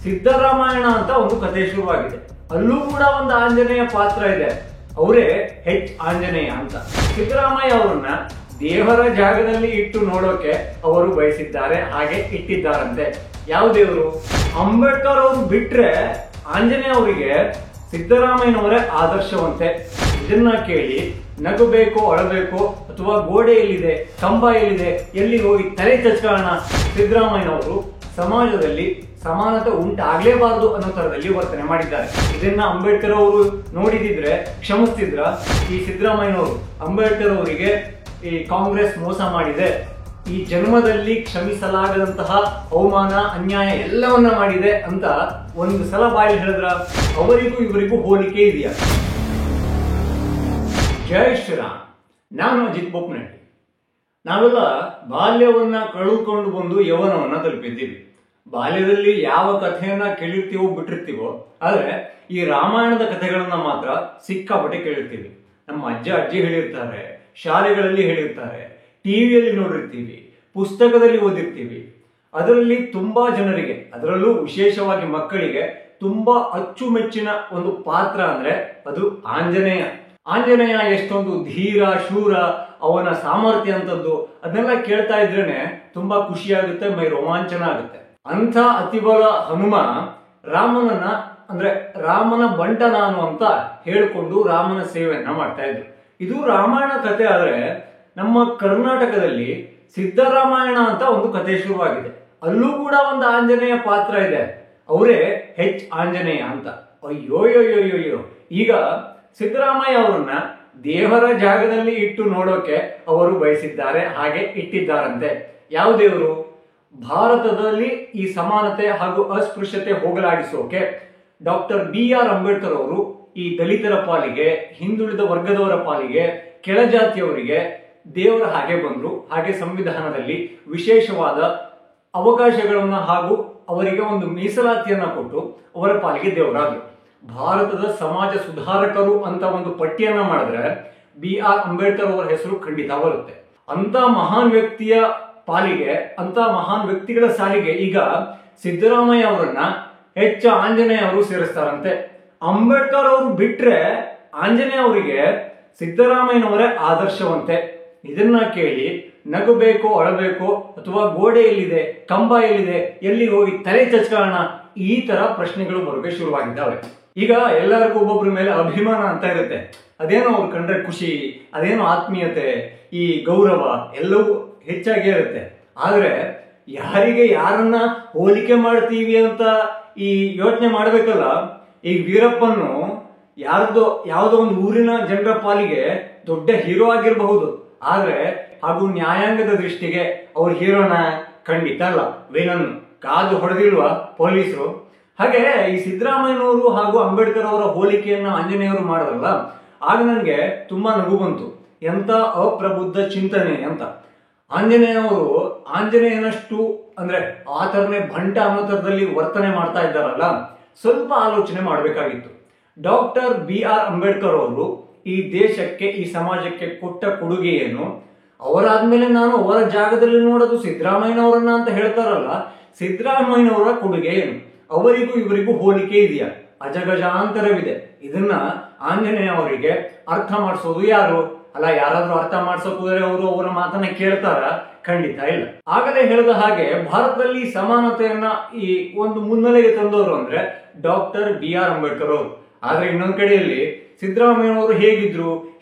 ಸಿದ್ದರಾಮಾಯಣ ಅಂತ ಒಂದು ಕಥೆ ಶುರುವಾಗಿದೆ. ಅಲ್ಲೂ ಕೂಡ ಒಂದು ಆಂಜನೇಯ ಪಾತ್ರ ಇದೆ. ಅವರೇ ಆಂಜನೇಯ ಅಂತ. ಸಿದ್ದರಾಮಯ್ಯ ಅವರನ್ನ ದೇವರ ಜಾಗದಲ್ಲಿ ಇಟ್ಟು ನೋಡೋಕೆ ಅವರು ಬಯಸಿದ್ದಾರೆ, ಹಾಗೆ ಇಟ್ಟಿದ್ದಾರಂತೆ. ಯಾವ ದೇವರು? ಅಂಬೇಡ್ಕರ್ ಅವರು ಬಿಟ್ರೆ ಆಂಜನೇಯ ಅವರಿಗೆ ಸಿದ್ದರಾಮಯ್ಯನವರೇ ಆದರ್ಶವಂತೆ. ಇದನ್ನ ಕೇಳಿ ನಗಬೇಕು, ಅಳಬೇಕು, ಅಥವಾ ಗೋಡೆ ಎಲ್ಲಿದೆ, ಕಂಬ ಎಲ್ಲಿದೆ, ಎಲ್ಲಿ ಹೋಗಿ ತಲೆ ಚಚ್ಕೋಣ, ಸಿದ್ದರಾಮಯ್ಯನವರು ಸಮಾಜದಲ್ಲಿ ಸಮಾನತೆ ಉಂಟಾಗ್ಲೇಬಾರದು ಅನ್ನೋ ತರದಲ್ಲಿ ವರ್ತನೆ ಮಾಡಿದ್ದಾರೆ. ಇದನ್ನ ಅಂಬೇಡ್ಕರ್ ಅವರು ನೋಡಿದಿದ್ರೆ ಕ್ಷಮಿಸ್ತಿದ್ರ? ಈ ಸಿದ್ದರಾಮಯ್ಯನವರು ಅಂಬೇಡ್ಕರ್ ಅವರಿಗೆ ಈ ಕಾಂಗ್ರೆಸ್ ಮೋಸ ಮಾಡಿದೆ, ಈ ಜನ್ಮದಲ್ಲಿ ಕ್ಷಮಿಸಲಾಗದಂತಹ ಅವಮಾನ, ಅನ್ಯಾಯ ಎಲ್ಲವನ್ನ ಮಾಡಿದೆ ಅಂತ ಒಂದು ಸಲ ಬಾಯಿ ಹೇಳಿದ್ರ? ಅವರಿಗೂ ಇವರಿಗೂ ಹೋಲಿಕೆ ಇದೆಯಾ? ಜೈ ಶ್ರೀರಾಮ್. ನಾನು ಅಜಿತ್ ಬೋಪನಹಳ್ಳಿ. ನಾವೆಲ್ಲ ಬಾಲ್ಯವನ್ನ ಕಳೆದುಕೊಂಡು ಬಂದು ಯೌವನವನ್ನ ತಲುಪಿದ್ದೀವಿ. ಬಾಲ್ಯದಲ್ಲಿ ಯಾವ ಕಥೆಯನ್ನ ಕೇಳಿರ್ತೀವೋ ಬಿಟ್ಟಿರ್ತೀವೋ, ಆದ್ರೆ ಈ ರಾಮಾಯಣದ ಕಥೆಗಳನ್ನ ಮಾತ್ರ ಸಿಕ್ಕಾಪಟ್ಟೆ ಕೇಳಿರ್ತೀವಿ. ನಮ್ಮ ಅಜ್ಜ ಅಜ್ಜಿ ಹೇಳಿರ್ತಾರೆ, ಶಾಲೆಗಳಲ್ಲಿ ಹೇಳಿರ್ತಾರೆ, ಟಿವಿಯಲ್ಲಿ ನೋಡಿರ್ತೀವಿ, ಪುಸ್ತಕದಲ್ಲಿ ಓದಿರ್ತೀವಿ. ಅದರಲ್ಲಿ ತುಂಬಾ ಜನರಿಗೆ, ಅದರಲ್ಲೂ ವಿಶೇಷವಾಗಿ ಮಕ್ಕಳಿಗೆ ತುಂಬಾ ಅಚ್ಚುಮೆಚ್ಚಿನ ಒಂದು ಪಾತ್ರ ಅಂದ್ರೆ ಅದು ಆಂಜನೇಯ. ಆಂಜನೇಯ ಎಷ್ಟೊಂದು ಧೀರ, ಶೂರ, ಅವನ ಸಾಮರ್ಥ್ಯ ಅಂತದ್ದು ಅದನ್ನೆಲ್ಲ ಕೇಳ್ತಾ ಇದ್ರೇನೆ ತುಂಬಾ ಖುಷಿಯಾಗುತ್ತೆ, ಮೈ ರೋಮಾಂಚನ ಆಗುತ್ತೆ. ಅಂಥ ಅತಿಬಲ ಹನುಮ ರಾಮನನ್ನ, ಅಂದ್ರೆ ರಾಮನ ಬಂಟ ನಾನು ಅಂತ ಹೇಳಿಕೊಂಡು ರಾಮನ ಸೇವೆಯನ್ನ ಮಾಡ್ತಾ ಇದ್ರು. ಇದು ರಾಮಾಯಣ ಕಥೆ. ಆದ್ರೆ ನಮ್ಮ ಕರ್ನಾಟಕದಲ್ಲಿ ಸಿದ್ದರಾಮಾಯಣ ಅಂತ ಒಂದು ಕಥೆ ಶುರುವಾಗಿದೆ. ಅಲ್ಲೂ ಕೂಡ ಒಂದು ಆಂಜನೇಯ ಪಾತ್ರ ಇದೆ. ಅವರೇ ಆಂಜನೇಯ ಅಂತ. ಅಯ್ಯೋಯ್ಯೋಯ್ಯೋಯ್ಯೋ. ಈಗ ಸಿದ್ದರಾಮಯ್ಯ ಅವರನ್ನ ದೇವರ ಜಾಗದಲ್ಲಿ ಇಟ್ಟು ನೋಡೋಕೆ ಅವರು ಬಯಸಿದ್ದಾರೆ, ಹಾಗೆ ಇಟ್ಟಿದ್ದಾರಂತೆ. ಯಾವ ದೇವರು? ಭಾರತದಲ್ಲಿ ಈ ಸಮಾನತೆ ಹಾಗೂ ಅಸ್ಪೃಶ್ಯತೆ ಹೋಗಲಾಡಿಸೋಕೆ ಡಾಕ್ಟರ್ BR ಅಂಬೇಡ್ಕರ್ ಅವರು ಈ ದಲಿತರ ಪಾಲಿಗೆ, ಹಿಂದುಳಿದ ವರ್ಗದವರ ಪಾಲಿಗೆ, ಕೆಳಜಾತಿಯವರಿಗೆ ದೇವರ ಹಾಗೆ ಬಂದ್ರು. ಹಾಗೆ ಸಂವಿಧಾನದಲ್ಲಿ ವಿಶೇಷವಾದ ಅವಕಾಶಗಳನ್ನ ಹಾಗೂ ಅವರಿಗೆ ಒಂದು ಮೀಸಲಾತಿಯನ್ನ ಕೊಟ್ಟು ಅವರ ಪಾಲಿಗೆ ದೇವರಾದ್ರು. ಭಾರತದ ಸಮಾಜ ಸುಧಾರಕರು ಅಂತ ಒಂದು ಪಟ್ಟಿಯನ್ನ ಮಾಡಿದ್ರೆ BR ಅಂಬೇಡ್ಕರ್ ಅವರ ಹೆಸರು ಖಂಡಿತ ಬರುತ್ತೆ. ಅಂತ ಮಹಾನ್ ವ್ಯಕ್ತಿಯ ಪಾಲಿಗೆ, ಅಂತ ಮಹಾನ್ ವ್ಯಕ್ತಿಗಳ ಸಾಲಿಗೆ ಈಗ ಸಿದ್ದರಾಮಯ್ಯ ಅವರನ್ನ ಆಂಜನೇಯ ಅವರು ಸೇರಿಸ್ತಾರಂತೆ. ಅಂಬೇಡ್ಕರ್ ಅವರು ಬಿಟ್ರೆ ಆಂಜನೇಯ ಅವರಿಗೆ ಸಿದ್ದರಾಮಯ್ಯನವರೇ ಆದರ್ಶವಂತೆ. ಇದನ್ನ ಕೇಳಿ ನಗಬೇಕು, ಅಳಬೇಕು, ಅಥವಾ ಗೋಡೆ ಎಲ್ಲಿದೆ, ಕಂಬ ಎಲ್ಲಿದೆ, ಎಲ್ಲಿ ಹೋಗಿ ತಲೆ ಚಚ್ಕೋಣ, ಈ ತರ ಪ್ರಶ್ನೆಗಳು ಬರೋಕೆ ಶುರುವಾಗಿದ್ದಾವೆ. ಈಗ ಎಲ್ಲರಿಗೂ ಒಬ್ಬೊಬ್ಬರ ಮೇಲೆ ಅಭಿಮಾನ ಅಂತ ಇರುತ್ತೆ. ಅದೇನೋ ಅವ್ರು ಕಂಡ್ರೆ ಖುಷಿ, ಅದೇನೋ ಆತ್ಮೀಯತೆ, ಈ ಗೌರವ ಎಲ್ಲವೂ ಹೆಚ್ಚಾಗಿ ಇರುತ್ತೆ. ಆದ್ರೆ ಯಾರಿಗೆ ಯಾರನ್ನ ಹೋಲಿಕೆ ಮಾಡ್ತೀವಿ ಅಂತ ಈ ಯೋಚನೆ ಮಾಡ್ಬೇಕಲ್ಲ. ಈಗ ವೀರಪ್ಪನ್ನು ಯಾವುದೋ ಒಂದು ಊರಿನ ಜನರ ಪಾಲಿಗೆ ದೊಡ್ಡ ಹೀರೋ ಆಗಿರಬಹುದು, ಆದ್ರೆ ಹಾಗೂ ನ್ಯಾಯಾಂಗದ ದೃಷ್ಟಿಗೆ ಅವ್ರ ಹೀರೋನ ಖಂಡಿತ ಅಲ್ಲ. ವಿಲನ್. ಕಾದು ಹೊಡೆದಿಲ್ವಾ ಪೊಲೀಸರು? ಹಾಗೆ ಈ ಸಿದ್ದರಾಮಯ್ಯನವರು ಹಾಗೂ ಅಂಬೇಡ್ಕರ್ ಅವರ ಹೋಲಿಕೆಯನ್ನ ಆಂಜನೇಯವರು ಮಾಡಿದ್ರಲ್ಲ, ಆಗ ನನಗೆ ತುಂಬಾ ನಗು ಬಂತು. ಎಂತ ಅಪ್ರಬುದ್ಧ ಚಿಂತನೆ ಅಂತ. ಆಂಜನೇಯವರು ಆಂಜನೇಯನಷ್ಟು ಅಂದ್ರೆ ಆ ತರನೇ ಭಂಟ ಅನ್ನೋ ತರದಲ್ಲಿ ವರ್ತನೆ ಮಾಡ್ತಾ ಇದ್ದಾರಲ್ಲ, ಸ್ವಲ್ಪ ಆಲೋಚನೆ ಮಾಡಬೇಕಾಗಿತ್ತು. ಡಾಕ್ಟರ್ BR ಅಂಬೇಡ್ಕರ್ ಅವರು ಈ ದೇಶಕ್ಕೆ, ಈ ಸಮಾಜಕ್ಕೆ ಕೊಟ್ಟ ಕೊಡುಗೆ ಏನು? ಅವರಾದ್ಮೇಲೆ ನಾನು ಅವರ ಜಾಗದಲ್ಲಿ ನೋಡೋದು ಸಿದ್ದರಾಮಯ್ಯನವರನ್ನ ಅಂತ ಹೇಳ್ತಾರಲ್ಲ, ಸಿದ್ದರಾಮಯ್ಯನವರ ಕೊಡುಗೆ ಏನು? ಅವರಿಗೂ ಇವರಿಗೂ ಹೋಲಿಕೆ ಇದೆಯಾ? ಅಜಗಜಾಂತರವಿದೆ. ಇದನ್ನ ಆಂಜನೇಯ ಅವರಿಗೆ ಅರ್ಥ ಮಾಡಿಸೋದು ಯಾರು? ಅಲ್ಲ, ಯಾರಾದ್ರೂ ಅರ್ಥ ಮಾಡ್ಸೋಕ್ ಹೋದ್ರೆ ಅವರು ಅವರ ಮಾತನ್ನ ಕೇಳ್ತಾರ? ಖಂಡಿತ ಇಲ್ಲ. ಆಗಲೇ ಹೇಳಿದ ಹಾಗೆ ಭಾರತದಲ್ಲಿ ಸಮಾನತೆಯನ್ನ ಈ ಒಂದು ಮುನ್ನೆಲೆಗೆ ತಂದವರು ಅಂದ್ರೆ ಡಾಕ್ಟರ್ BR ಅಂಬೇಡ್ಕರ್ ಅವರು. ಆದ್ರೆ ಇನ್ನೊಂದ್ ಕಡೆಯಲ್ಲಿ ಸಿದ್ದರಾಮಯ್ಯನವರು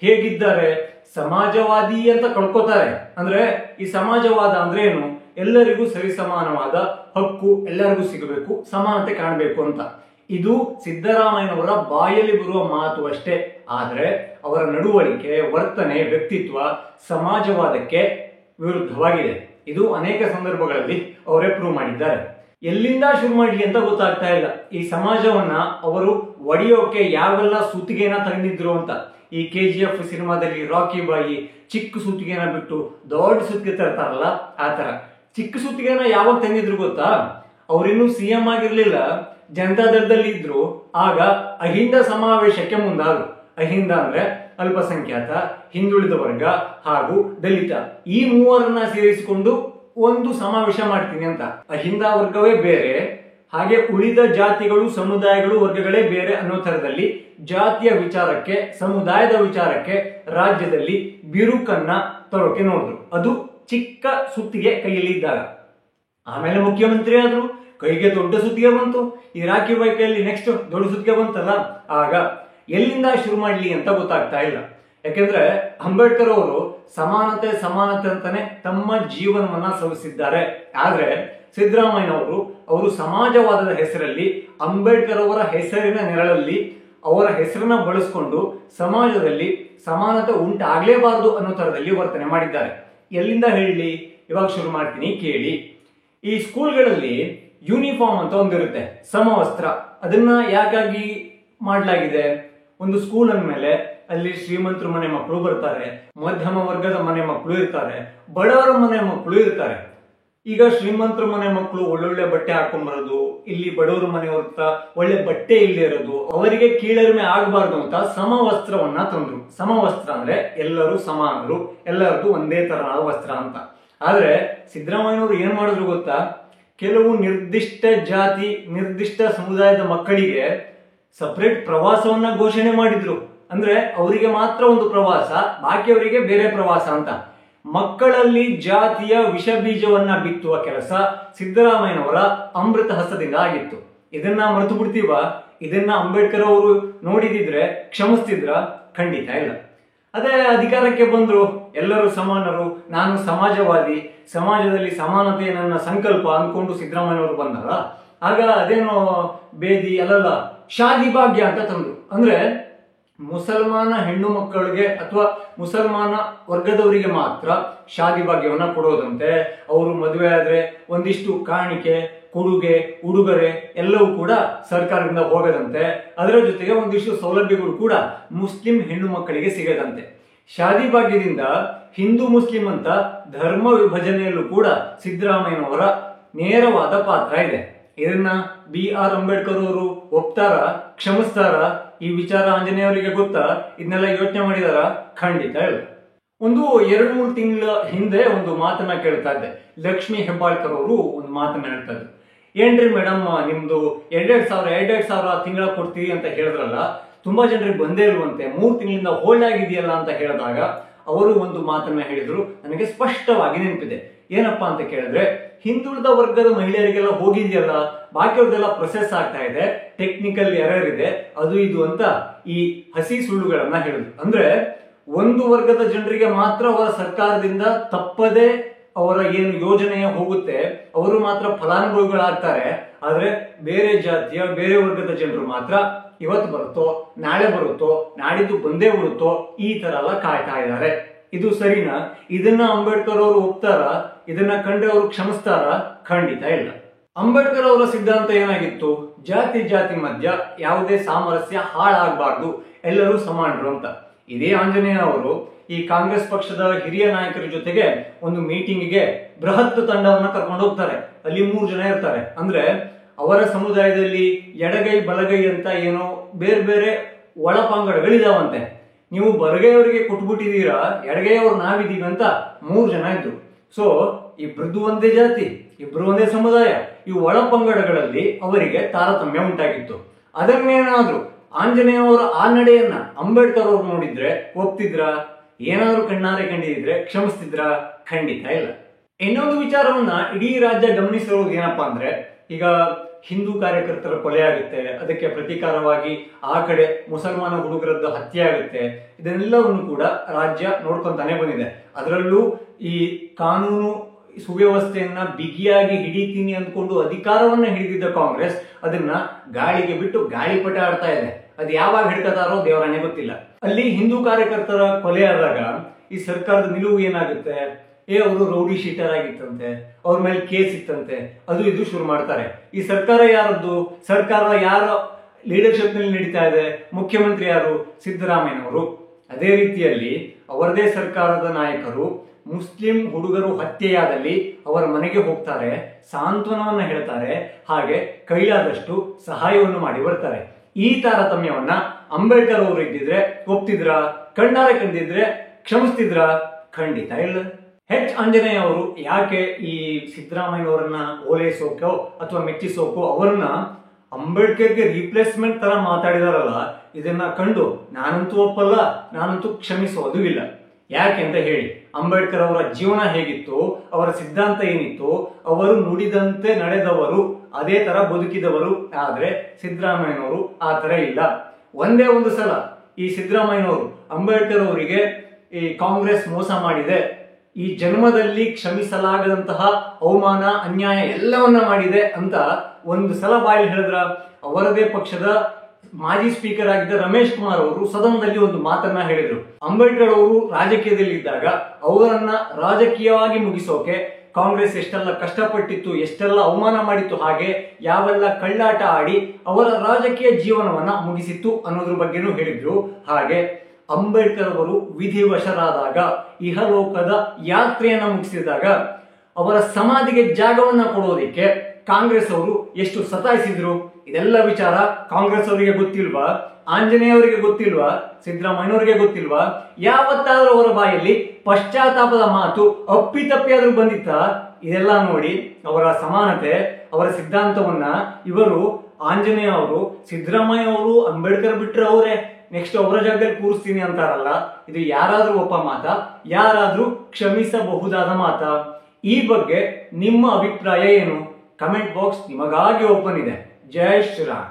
ಹೇಗಿದ್ದಾರೆ? ಸಮಾಜವಾದಿ ಅಂತ ಕಳ್ಕೊತಾರೆ. ಅಂದ್ರೆ ಈ ಸಮಾಜವಾದ ಅಂದ್ರೆ ಏನು? ಎಲ್ಲರಿಗೂ ಸರಿಸಮಾನವಾದ ಹಕ್ಕು, ಎಲ್ಲರಿಗೂ ಸಿಗಬೇಕು, ಸಮಾನತೆ ಕಾಣಬೇಕು ಅಂತ. ಇದು ಸಿದ್ದರಾಮಯ್ಯನವರ ಬಾಯಲ್ಲಿ ಬರುವ ಮಾತು ಅಷ್ಟೇ. ಆದ್ರೆ ಅವರ ನಡವಳಿಕೆ, ವರ್ತನೆ, ವ್ಯಕ್ತಿತ್ವ ಸಮಾಜವಾದಕ್ಕೆ ವಿರುದ್ಧವಾಗಿದೆ. ಇದು ಅನೇಕ ಸಂದರ್ಭಗಳಲ್ಲಿ ಅವರೇ ಪ್ರೂವ್ ಮಾಡಿದ್ದಾರೆ. ಎಲ್ಲಿಂದ ಶುರು ಮಾಡಲಿ ಅಂತ ಗೊತ್ತಾಗ್ತಾ ಇಲ್ಲ. ಈ ಸಮಾಜವನ್ನ ಅವರು ಒಡೆಯೋಕೆ ಯಾವೆಲ್ಲ ಸುತ್ತಿಗೆನ ತಂದಿದ್ರು ಅಂತ. ಈ KGF ಸಿನಿಮಾದಲ್ಲಿ ರಾಕಿ ಬಾಯಿ ಚಿಕ್ಕ ಸುತ್ತಿಗೆನ ಬಿಟ್ಟು ದೊಡ್ಡ ಸುತ್ತಿಗೆ ತರ್ತಾರಲ್ಲ, ಆ ತರ ಚಿಕ್ಕ ಸುತ್ತಿಗೆನ ಯಾವಾಗ ತಂದಿದ್ರು ಗೊತ್ತಾ? ಅವ್ರಿನ್ನೂ CM ಆಗಿರ್ಲಿಲ್ಲ, ಜನತಾದಳದಲ್ಲಿ ಇದ್ರು. ಆಗ ಅಹಿಂದ ಸಮಾವೇಶಕ್ಕೆ ಮುಂದಾದ್ರು. ಅಹಿಂದ ಅಂದ್ರೆ ಅಲ್ಪಸಂಖ್ಯಾತ, ಹಿಂದುಳಿದ ವರ್ಗ ಹಾಗೂ ದಲಿತ, ಈ ಮೂವರನ್ನ ಸೇರಿಸಿಕೊಂಡು ಒಂದು ಸಮಾವೇಶ ಮಾಡ್ತೀನಿ ಅಂತ. ಅಹಿಂದ ವರ್ಗವೇ ಬೇರೆ ಹಾಗೆ ಉಳಿದ ಜಾತಿಗಳು ಸಮುದಾಯಗಳು ವರ್ಗಗಳೇ ಬೇರೆ ಅನ್ನೋ ತರದಲ್ಲಿ ಜಾತಿಯ ವಿಚಾರಕ್ಕೆ ಸಮುದಾಯದ ವಿಚಾರಕ್ಕೆ ರಾಜ್ಯದಲ್ಲಿ ಬಿರುಕನ್ನ ತರೋಕೆ ನೋಡಿದ್ರು. ಅದು ಚಿಕ್ಕ ಸುತ್ತಿಗೆ ಕೈಯಲ್ಲಿ ಇದ್ದಾಗ. ಆಮೇಲೆ ಮುಖ್ಯಮಂತ್ರಿ ಆದ್ರು, ಕೈಗೆ ದೊಡ್ಡ ಸುತ್ತಿಗೆ ಬಂತು. ಈ ರಾಖಿ ಬೈಕಲ್ಲಿ ನೆಕ್ಸ್ಟ್ ದೊಡ್ಡ ಸುತ್ತಿಗೆ ಬಂತಲ್ಲ, ಆಗ ಎಲ್ಲಿಂದ ಶುರು ಮಾಡ್ಲಿ ಅಂತ ಗೊತ್ತಾಗ್ತಾ ಇಲ್ಲ. ಯಾಕೆಂದ್ರೆ ಅಂಬೇಡ್ಕರ್ ಅವರು ಸಮಾನತೆ ಸಮಾನತೆ ಅಂತಾನೆ ತಮ್ಮ ಜೀವನವನ್ನ ಸವಿಸಿದ್ದಾರೆ. ಆದ್ರೆ ಸಿದ್ದರಾಮಯ್ಯನವರು ಸಮಾಜವಾದದ ಹೆಸರಲ್ಲಿ ಅಂಬೇಡ್ಕರ್ ಅವರ ಹೆಸರಿನ ನೆರಳಲ್ಲಿ ಅವರ ಹೆಸರನ್ನ ಬಳಸಿಕೊಂಡು ಸಮಾಜದಲ್ಲಿ ಸಮಾನತೆ ಉಂಟಾಗ್ಲೇಬಾರದು ಅನ್ನೋ ತರದಲ್ಲಿ ವರ್ತನೆ ಮಾಡಿದ್ದಾರೆ. ಎಲ್ಲಿಂದ ಹೇಳಲಿ? ಇವಾಗ ಶುರು ಮಾಡ್ತೀನಿ, ಕೇಳಿ. ಈ ಸ್ಕೂಲ್ಗಳಲ್ಲಿ ಯೂನಿಫಾರ್ಮ್ ಅಂತ ಒಂದಿರುತ್ತೆ, ಸಮವಸ್ತ್ರ. ಅದನ್ನ ಯಾಕಾಗಿ ಮಾಡಲಾಗಿದೆ? ಒಂದು ಸ್ಕೂಲ್ ಅಂದ್ಮೇಲೆ ಅಲ್ಲಿ ಶ್ರೀಮಂತರ ಮನೆ ಮಕ್ಕಳು ಬರ್ತಾರೆ, ಮಧ್ಯಮ ವರ್ಗದ ಮನೆ ಮಕ್ಕಳು ಇರ್ತಾರೆ, ಬಡವರ ಮನೆ ಮಕ್ಕಳು ಇರ್ತಾರೆ. ಈಗ ಶ್ರೀಮಂತರ ಮನೆ ಮಕ್ಕಳು ಒಳ್ಳೊಳ್ಳೆ ಬಟ್ಟೆ ಹಾಕೊಂಡ್ಬರೋದು, ಇಲ್ಲಿ ಬಡವರ ಮನೆಯವ್ರ ಒಳ್ಳೆ ಬಟ್ಟೆ ಇಲ್ಲದೆ ಇರೋದು, ಅವರಿಗೆ ಕೀಳರಿಮೆ ಆಗಬಾರ್ದು ಅಂತ ಸಮವಸ್ತ್ರವನ್ನ ತಂದ್ರು. ಸಮವಸ್ತ್ರ ಅಂದ್ರೆ ಎಲ್ಲರೂ ಸಮಾನರು, ಎಲ್ಲರದ್ದು ಒಂದೇ ತರನಾದ ವಸ್ತ್ರ ಅಂತ. ಆದ್ರೆ ಸಿದ್ದರಾಮಯ್ಯನವರು ಏನ್ ಮಾಡಿದ್ರು ಗೊತ್ತಾ? ಕೆಲವು ನಿರ್ದಿಷ್ಟ ಜಾತಿ ನಿರ್ದಿಷ್ಟ ಸಮುದಾಯದ ಮಕ್ಕಳಿಗೆ ಸಪರೇಟ್ ಪ್ರವಾಸವನ್ನ ಘೋಷಣೆ ಮಾಡಿದ್ರು. ಅಂದ್ರೆ ಅವರಿಗೆ ಮಾತ್ರ ಒಂದು ಪ್ರವಾಸ, ಬಾಕಿಯವರಿಗೆ ಬೇರೆ ಪ್ರವಾಸ ಅಂತ. ಮಕ್ಕಳಲ್ಲಿ ಜಾತಿಯ ವಿಷ ಬೀಜವನ್ನ ಬಿತ್ತುವ ಕೆಲಸ ಸಿದ್ದರಾಮಯ್ಯನವರ ಅಮೃತ ಹಸ್ತದಿಂದ ಆಗಿತ್ತು. ಇದನ್ನ ಮರೆತು ಬಿಡ್ತೀವ? ಇದನ್ನ ಅಂಬೇಡ್ಕರ್ ಅವರು ನೋಡಿದಿದ್ರೆ ಕ್ಷಮಿಸ್ತಿದ್ರ? ಖಂಡಿತ ಇಲ್ಲ. ಅದೇ ಅಧಿಕಾರಕ್ಕೆ ಬಂದ್ರು, ಎಲ್ಲರೂ ಸಮಾನರು, ನಾನು ಸಮಾಜವಾದಿ, ಸಮಾಜದಲ್ಲಿ ಸಮಾನತೆ ನನ್ನ ಸಂಕಲ್ಪ ಅಂದ್ಕೊಂಡು ಸಿದ್ದರಾಮಯ್ಯನವರು ಬಂದಾರ. ಆಗ ಅದೇನೋ ಬೇದಿ ಅಲ್ಲಲ್ಲ ಶಾದಿ ಭಾಗ್ಯ ಅಂತ ತಂದ್ರು. ಅಂದ್ರೆ ಮುಸಲ್ಮಾನ ಹೆಣ್ಣು ಮಕ್ಕಳಿಗೆ ಅಥವಾ ಮುಸಲ್ಮಾನ ವರ್ಗದವರಿಗೆ ಮಾತ್ರ ಶಾದಿ ಭಾಗ್ಯವನ್ನ ಕೊಡೋದಂತೆ. ಅವರು ಮದುವೆ ಆದ್ರೆ ಒಂದಿಷ್ಟು ಕಾಣಿಕೆ, ಕೊಡುಗೆ, ಉಡುಗೊರೆ ಎಲ್ಲವೂ ಕೂಡ ಸರ್ಕಾರದಿಂದ ಹೋಗದಂತೆ. ಅದರ ಜೊತೆಗೆ ಒಂದಿಷ್ಟು ಸೌಲಭ್ಯಗಳು ಕೂಡ ಮುಸ್ಲಿಂ ಹೆಣ್ಣು ಮಕ್ಕಳಿಗೆ ಸಿಗದಂತೆ. ಶಾದಿ ಭಾಗ್ಯದಿಂದ ಹಿಂದೂ ಮುಸ್ಲಿಂ ಅಂತ ಧರ್ಮ ವಿಭಜನೆಯಲ್ಲೂ ಕೂಡ ಸಿದ್ದರಾಮಯ್ಯನವರ ನೇರವಾದ ಪಾತ್ರ ಇದೆ. ಇದನ್ನ BR ಅಂಬೇಡ್ಕರ್ ಅವರು ಒಪ್ತಾರ? ಕ್ಷಮಿಸ್ತಾರ? ಈ ವಿಚಾರ ಆಂಜನೇಯವರಿಗೆ ಗೊತ್ತಾ? ಇದನ್ನೆಲ್ಲ ಯೋಚನೆ ಮಾಡಿದಾರ? ಖಂಡಿತ ಇಲ್ಲ. ಒಂದು 2-3 ತಿಂಗಳ ಹಿಂದೆ ಒಂದು ಮಾತನ್ನ ಕೇಳ್ತಾ ಇದ್ದೆ. ಲಕ್ಷ್ಮೀ ಹೆಬ್ಬಾಳ್ಕರ್ ಅವರು ಒಂದು ಮಾತನ್ನ ಹೇಳ್ತಾ ಇದ್ರು. ಏನ್ರಿ ಮೇಡಮ್, ನಿಮ್ದು 2,000 ತಿಂಗಳ ಕೊಡ್ತೀವಿ ಅಂತ ಹೇಳಿದ್ರಲ್ಲ, ತುಂಬಾ ಜನರಿಗೆ ಬಂದೇ ಇರುವಂತೆ, 3 ತಿಂಗಳಿಂದ ಹೋಲ್ಡ್ ಆಗಿದೆಯಲ್ಲ ಅಂತ ಹೇಳಿದಾಗ ಅವರು ಒಂದು ಮಾತನ್ನ ಹೇಳಿದ್ರು, ನನಗೆ ಸ್ಪಷ್ಟವಾಗಿ ನೆನಪಿದೆ. ಏನಪ್ಪಾ ಅಂತ ಕೇಳಿದ್ರೆ, ಹಿಂದುಳಿದ ವರ್ಗದ ಮಹಿಳೆಯರಿಗೆಲ್ಲ ಹೋಗಿದೆಯಲ್ಲ, ಬಾಕಿಯವ್ರದೆಲ್ಲ ಪ್ರೊಸೆಸ್ ಆಗ್ತಾ ಇದೆ, ಟೆಕ್ನಿಕಲ್ ಎರರ್ ಇದೆ, ಅದು ಇದು ಅಂತ ಈ ಹಸಿ ಸುಳ್ಳುಗಳನ್ನ ಹೇಳಿದ್ರು. ಅಂದ್ರೆ ಒಂದು ವರ್ಗದ ಜನರಿಗೆ ಮಾತ್ರ ಅವರ ಸರ್ಕಾರದಿಂದ ತಪ್ಪದೆ ಅವರ ಏನು ಯೋಜನೆಯ ಹೋಗುತ್ತೆ, ಅವರು ಮಾತ್ರ ಫಲಾನುಭವಿಗಳಾಗ್ತಾರೆ. ಆದ್ರೆ ಬೇರೆ ಜಾತಿಯ ಬೇರೆ ವರ್ಗದ ಜನರು ಮಾತ್ರ ಇವತ್ತು ಬರುತ್ತೋ, ನಾಳೆ ಬರುತ್ತೋ, ನಾಡಿದ್ದು ಬಂದೇ ಬಿಡುತ್ತೋ, ಈ ತರ ಎಲ್ಲ ಕಾಯ್ತಾ ಇದ್ದಾರೆ. ಇದು ಸರಿನಾ? ಇದನ್ನ ಅಂಬೇಡ್ಕರ್ ಅವರು ಒಪ್ತಾರ? ಇದನ್ನ ಕಂಡ್ರೆ ಅವರು ಕ್ಷಮಿಸ್ತಾರ? ಖಂಡಿತ ಇಲ್ಲ. ಅಂಬೇಡ್ಕರ್ ಅವರ ಸಿದ್ಧಾಂತ ಏನಾಗಿತ್ತು? ಜಾತಿ ಮಧ್ಯ ಯಾವುದೇ ಸಾಮರಸ್ಯ ಹಾಳಾಗಬಾರ್ದು, ಎಲ್ಲರೂ ಸಮಾನರು ಅಂತ. ಇದೇ ಆಂಜನೇಯ ಅವರು ಈ ಕಾಂಗ್ರೆಸ್ ಪಕ್ಷದ ಹಿರಿಯ ನಾಯಕರ ಜೊತೆಗೆ ಒಂದು ಮೀಟಿಂಗ್ಗೆ ಬೃಹತ್ ತಂಡವನ್ನ ಕರ್ಕೊಂಡು ಹೋಗ್ತಾರೆ. ಅಲ್ಲಿ 3 ಜನ ಇರ್ತಾರೆ. ಅಂದ್ರೆ ಅವರ ಸಮುದಾಯದಲ್ಲಿ ಎಡಗೈ ಬಲಗೈ ಅಂತ ಏನೋ ಬೇರೆ ಬೇರೆ ಒಳಪಂಗಡಗಳಿದಾವಂತೆ. ನೀವು ಬಲಗೈಯವರಿಗೆ ಕೊಟ್ಬಿಟ್ಟಿದೀರಾ, ಎಡಗೈಯವ್ರು ನಾವಿದೀವಿ ಅಂತ 3 ಜನ ಇದ್ರು. ಸೊ ಇಬ್ರದ್ದು ಒಂದೇ ಜಾತಿ, ಇಬ್ರು ಒಂದೇ ಸಮುದಾಯ, ಈ ಒಳಪಂಗಡಗಳಲ್ಲಿ ಅವರಿಗೆ ತಾರತಮ್ಯ ಉಂಟಾಗಿತ್ತು. ಅದನ್ನೇನಾದ್ರು ಆಂಜನೇಯ ಅವರ ಆ ನಡೆಯನ್ನ ಅಂಬೇಡ್ಕರ್ ಅವರು ನೋಡಿದ್ರೆ ಒಪ್ತಿದ್ರ? ಏನಾದ್ರು ಕಣ್ಣಾರೆ ಕಂಡಿದ್ರೆ ಕ್ಷಮಿಸ್ತಿದ್ರ? ಖಂಡಿತ ಇಲ್ಲ. ಇನ್ನೊಂದು ವಿಚಾರವನ್ನ ಇಡೀ ರಾಜ್ಯ ಗಮನಿಸಿರೋದು ಏನಪ್ಪಾ ಅಂದ್ರೆ, ಈಗ ಹಿಂದೂ ಕಾರ್ಯಕರ್ತರ ಕೊಲೆ ಆಗುತ್ತೆ, ಅದಕ್ಕೆ ಪ್ರತೀಕಾರವಾಗಿ ಆ ಕಡೆ ಮುಸಲ್ಮಾನ ಹುಡುಗರದ್ದು ಹತ್ಯೆ ಆಗುತ್ತೆ. ಇದೆಲ್ಲವನ್ನು ಕೂಡ ರಾಜ್ಯ ನೋಡ್ಕೊಂತಾನೆ ಬಂದಿದೆ. ಅದರಲ್ಲೂ ಈ ಕಾನೂನು ಸುವ್ಯವಸ್ಥೆಯನ್ನ ಬಿಗಿಯಾಗಿ ಹಿಡಿತೀನಿ ಅಂದ್ಕೊಂಡು ಅಧಿಕಾರವನ್ನ ಹಿಡಿದಿದ್ದ ಕಾಂಗ್ರೆಸ್ ಅದನ್ನ ಗಾಳಿಗೆ ಬಿಟ್ಟು ಗಾಳಿಪಟ ಆಡ್ತಾ ಇದೆ. ಅದು ಯಾವಾಗ ಹಿಡ್ಕತಾರೋ ದೇವರನ್ನೇ ಗೊತ್ತಿಲ್ಲ. ಅಲ್ಲಿ ಹಿಂದೂ ಕಾರ್ಯಕರ್ತರ ಕೊಲೆ ಆದಾಗ ಈ ಸರ್ಕಾರದ ನಿಲುವು ಏನಾಗುತ್ತೆ? ಅವರು ರೌಡಿ ಶೀಟರ್ ಆಗಿತ್ತಂತೆ, ಅವ್ರ ಮೇಲೆ ಕೇಸ್ ಇತ್ತಂತೆ, ಅದು ಇದು ಶುರು ಮಾಡ್ತಾರೆ. ಈ ಸರ್ಕಾರ ಯಾರದ್ದು? ಸರ್ಕಾರ ಯಾರ ಲೀಡರ್ಶಿಪ್ ನಲ್ಲಿ ನಡೀತಾ ಇದೆ? ಮುಖ್ಯಮಂತ್ರಿ ಯಾರು? ಸಿದ್ದರಾಮಯ್ಯನವರು. ಅದೇ ರೀತಿಯಲ್ಲಿ ಅವರದೇ ಸರ್ಕಾರದ ನಾಯಕರು ಮುಸ್ಲಿಂ ಹುಡುಗರು ಹತ್ಯೆಯಾದಲ್ಲಿ ಅವರ ಮನೆಗೆ ಹೋಗ್ತಾರೆ, ಸಾಂತ್ವನವನ್ನ ಹೇಳ್ತಾರೆ, ಹಾಗೆ ಕೈಲಾದಷ್ಟು ಸಹಾಯವನ್ನು ಮಾಡಿ ಬರ್ತಾರೆ. ಈ ತಾರತಮ್ಯವನ್ನ ಅಂಬೇಡ್ಕರ್ ಅವರು ಇದ್ದಿದ್ರೆ ಒಪ್ತಿದ್ರ? ಕಣ್ಣಾರೆ ಕಂಡಿದ್ರೆ ಕ್ಷಮಿಸ್ತಿದ್ರ? ಖಂಡಿತ ಇಲ್ಲ. ಆಂಜನೇಯ ಅವರು ಯಾಕೆ ಈ ಸಿದ್ದರಾಮಯ್ಯನವರನ್ನ ಓಲೈಸೋಕೋ ಅಥವಾ ಮೆಚ್ಚಿಸೋಕೋ ಅವರನ್ನ ಅಂಬೇಡ್ಕರ್ಗೆ ರೀಪ್ಲೇಸ್ಮೆಂಟ್ ತರ ಮಾತಾಡಿದಾರಲ್ಲ, ಇದನ್ನ ಕಂಡು ನಾನಂತೂ ಒಪ್ಪಲ್ಲ, ನಾನಂತೂ ಕ್ಷಮಿಸೋದು ಇಲ್ಲ. ಯಾಕೆ ಅಂತ ಹೇಳಿ, ಅಂಬೇಡ್ಕರ್ ಅವರ ಜೀವನ ಹೇಗಿತ್ತು, ಅವರ ಸಿದ್ಧಾಂತ ಏನಿತ್ತು, ಅವರು ನುಡಿದಂತೆ ನಡೆದವರು, ಅದೇ ತರ ಬದುಕಿದವರು. ಆದ್ರೆ ಸಿದ್ದರಾಮಯ್ಯನವರು ಆ ತರ ಇಲ್ಲ. ಒಂದೇ ಒಂದು ಸಲ ಈ ಸಿದ್ದರಾಮಯ್ಯನವರು ಅಂಬೇಡ್ಕರ್ ಅವರಿಗೆ ಈ ಕಾಂಗ್ರೆಸ್ ಮೋಸ ಮಾಡಿದೆ, ಈ ಜನ್ಮದಲ್ಲಿ ಕ್ಷಮಿಸಲಾಗದಂತಹ ಅವಮಾನ ಅನ್ಯಾಯ ಎಲ್ಲವನ್ನ ಮಾಡಿದೆ ಅಂತ ಒಂದು ಸಲ ಬಾಯಲ್ಲಿ ಹೇಳಿದ್ರ, ಅವರದೇ ಪಕ್ಷದ ಮಾಜಿ ಸ್ಪೀಕರ್ ಆಗಿದ್ದ ರಮೇಶ್ ಕುಮಾರ್ ಅವರು ಸದನದಲ್ಲಿ ಒಂದು ಮಾತನ್ನ ಹೇಳಿದ್ರು. ಅಂಬೇಡ್ಕರ್ ಅವರು ರಾಜಕೀಯದಲ್ಲಿ ಇದ್ದಾಗ ಅವರನ್ನ ರಾಜಕೀಯವಾಗಿ ಮುಗಿಸೋಕೆ ಕಾಂಗ್ರೆಸ್ ಎಷ್ಟೆಲ್ಲ ಕಷ್ಟಪಟ್ಟಿತ್ತು, ಎಷ್ಟೆಲ್ಲ ಅವಮಾನ ಮಾಡಿತ್ತು, ಹಾಗೆ ಯಾವೆಲ್ಲ ಕಳ್ಳಾಟ ಆಡಿ ಅವರ ರಾಜಕೀಯ ಜೀವನವನ್ನ ಮುಗಿಸಿತ್ತು ಅನ್ನೋದ್ರ ಬಗ್ಗೆನೂ ಹೇಳಿದ್ರು. ಹಾಗೆ ಅಂಬೇಡ್ಕರ್ ಅವರು ವಿಧಿವಶರಾದಾಗ, ಇಹಲೋಕದ ಯಾತ್ರೆಯನ್ನ ಮುಗಿಸಿದಾಗ ಅವರ ಸಮಾಧಿಗೆ ಜಾಗವನ್ನ ಕೊಡೋದಿಕ್ಕೆ ಕಾಂಗ್ರೆಸ್ ಅವರು ಎಷ್ಟು ಸತಾಯಿಸಿದ್ರು. ಇದೆಲ್ಲ ವಿಚಾರ ಕಾಂಗ್ರೆಸ್ ಅವರಿಗೆ ಗೊತ್ತಿಲ್ವಾ? ಆಂಜನೇಯ ಅವರಿಗೆ ಗೊತ್ತಿಲ್ವಾ? ಸಿದ್ದರಾಮಯ್ಯನವರಿಗೆ ಗೊತ್ತಿಲ್ವಾ? ಯಾವತ್ತಾದ್ರೂ ಅವರ ಬಾಯಲ್ಲಿ ಪಶ್ಚಾತ್ತಾಪದ ಮಾತು ಅಪ್ಪಿತಪ್ಪಿಯಾದ್ರೂ ಬಂದಿತ್ತ? ಇದೆಲ್ಲ ನೋಡಿ ಅವರ ಸಮಾನತೆ, ಅವರ ಸಿದ್ಧಾಂತವನ್ನ ಇವರು ಆಂಜನೇಯ ಅವರು, ಸಿದ್ದರಾಮಯ್ಯ ಅವರು ಅಂಬೇಡ್ಕರ್ ಬಿಟ್ರೆ ಅವರೇ ನೆಕ್ಸ್ಟ್ ಅವರ ಜಾಗದಲ್ಲಿ ಕೂರಿಸ್ತೀನಿ ಅಂತಾರಲ್ಲ, ಇದು ಯಾರಾದ್ರೂ ಒಪ್ಪ ಮಾತ? ಯಾರಾದ್ರೂ ಕ್ಷಮಿಸಬಹುದಾದ ಮಾತ? ಈ ಬಗ್ಗೆ ನಿಮ್ಮ ಅಭಿಪ್ರಾಯ ಏನು? ಕಮೆಂಟ್ ಬಾಕ್ಸ್ ನಿಮಗಾಗಿ ಓಪನ್ ಇದೆ. ಜೈ ಶ್ರೀರಾಮ್.